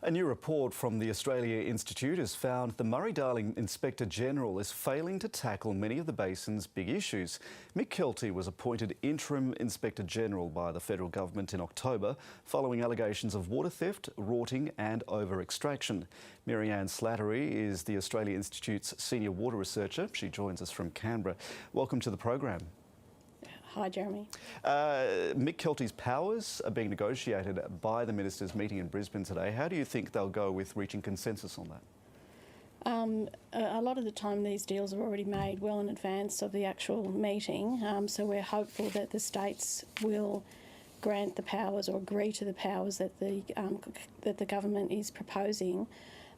A new report from the Australia Institute has found the Murray-Darling Inspector General is failing to tackle many of the basin's big issues. Mick Kelty was appointed Interim Inspector General by the federal government in October following allegations of water theft, rorting and over-extraction. Maryanne Slattery is the Australia Institute's senior water researcher. She joins us from Canberra. Welcome to the program. Hi, Jeremy. Mick Kelty's powers are being negotiated by the ministers meeting in Brisbane today. How do you think they'll go with reaching consensus on that? A lot of the time these deals are already made well in advance of the actual meeting, so we're hopeful that the states will grant the powers or agree to the powers that the government is proposing.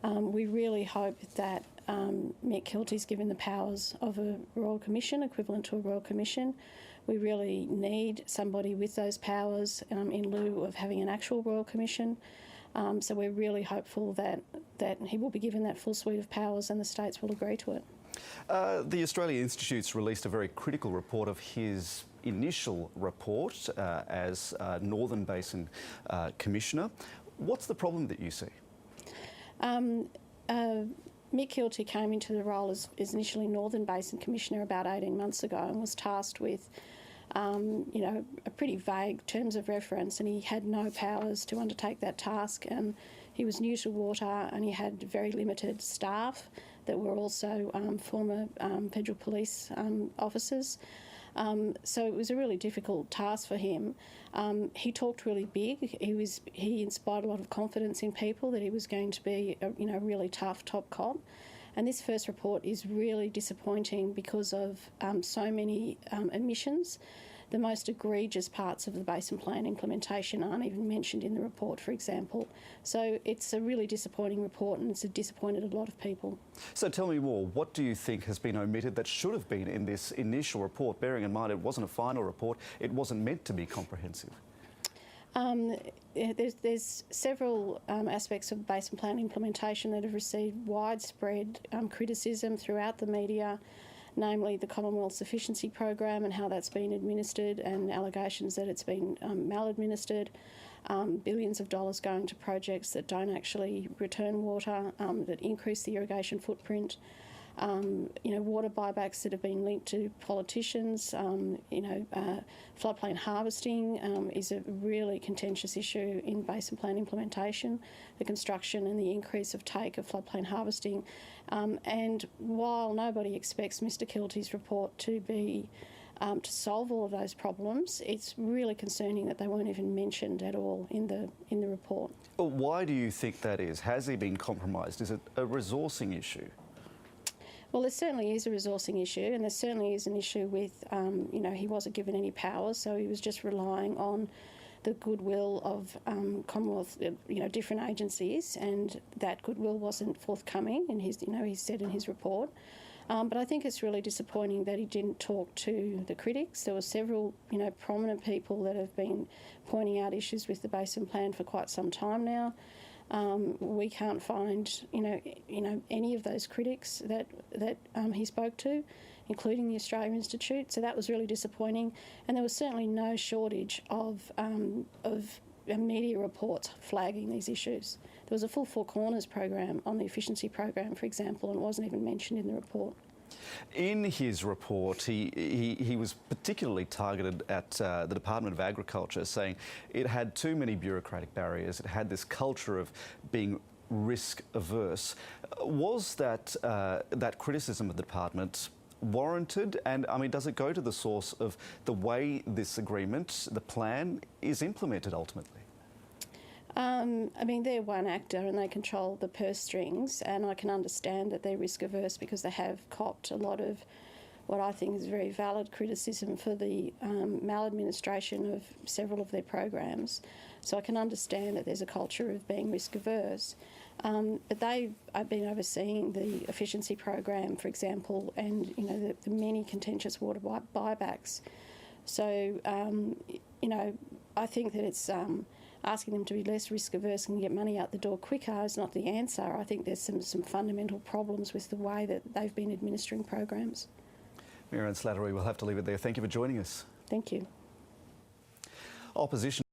We really hope that Mick Kelty's given the powers of a Royal Commission, equivalent to a Royal Commission. We really need somebody with those powers in lieu of having an actual Royal Commission. So we're really hopeful that he will be given that full suite of powers and the states will agree to it. The Australia Institute's released a very critical report of his initial report as Northern Basin Commissioner. What's the problem that you see? Mick Kelty came into the role as initially Northern Basin Commissioner about 18 months ago and was tasked with, a pretty vague terms of reference, and he had no powers to undertake that task, and he was new to water and he had very limited staff that were also former federal police officers. So it was a really difficult task for him. He talked really big. He inspired a lot of confidence in people that he was going to be a really tough top cop. And this first report is really disappointing because of so many omissions. The most egregious parts of the Basin Plan implementation aren't even mentioned in the report, for example. So it's a really disappointing report and it's disappointed a lot of people. So tell me more, what do you think has been omitted that should have been in this initial report, bearing in mind it wasn't a final report, it wasn't meant to be comprehensive? There's several aspects of Basin Plan implementation that have received widespread criticism throughout the media, namely the Commonwealth's efficiency program and how that's been administered, and allegations that it's been maladministered, billions of dollars going to projects that don't actually return water, that increase the irrigation footprint, water buybacks that have been linked to politicians. Floodplain harvesting is a really contentious issue in Basin Plan implementation, the construction and the increase of take of floodplain harvesting. And while nobody expects Mr Kelty's report to be to solve all of those problems, it's really concerning that they weren't even mentioned at all in the report. Well, why do you think that is? Has he been compromised? Is it a resourcing issue? Well, there certainly is a resourcing issue, and there certainly is an issue with, he wasn't given any powers, so he was just relying on the goodwill of Commonwealth, different agencies, and that goodwill wasn't forthcoming, and he said in his report. But I think it's really disappointing that he didn't talk to the critics. There were several, prominent people that have been pointing out issues with the Basin Plan for quite some time now. We can't find, any of those critics that he spoke to, including the Australia Institute. So that was really disappointing. And there was certainly no shortage of media reports flagging these issues. There was a full Four Corners program on the efficiency program, for example, and it wasn't even mentioned in the report. In his report, he was particularly targeted at the Department of Agriculture, saying it had too many bureaucratic barriers. It had this culture of being risk averse. Was that criticism of the department warranted? And I mean, does it go to the source of the way this agreement, the plan, is implemented ultimately? They're one actor and they control the purse strings, and I can understand that they're risk averse because they have copped a lot of what I think is very valid criticism for the maladministration of several of their programs. So I can understand that there's a culture of being risk averse. But I've been overseeing the efficiency program, for example, and the many contentious water buybacks. So I think that it's asking them to be less risk averse and get money out the door quicker is not the answer. I think there's some fundamental problems with the way that they've been administering programs. Maryanne Slattery, we'll have to leave it there. Thank you for joining us. Thank you. Opposition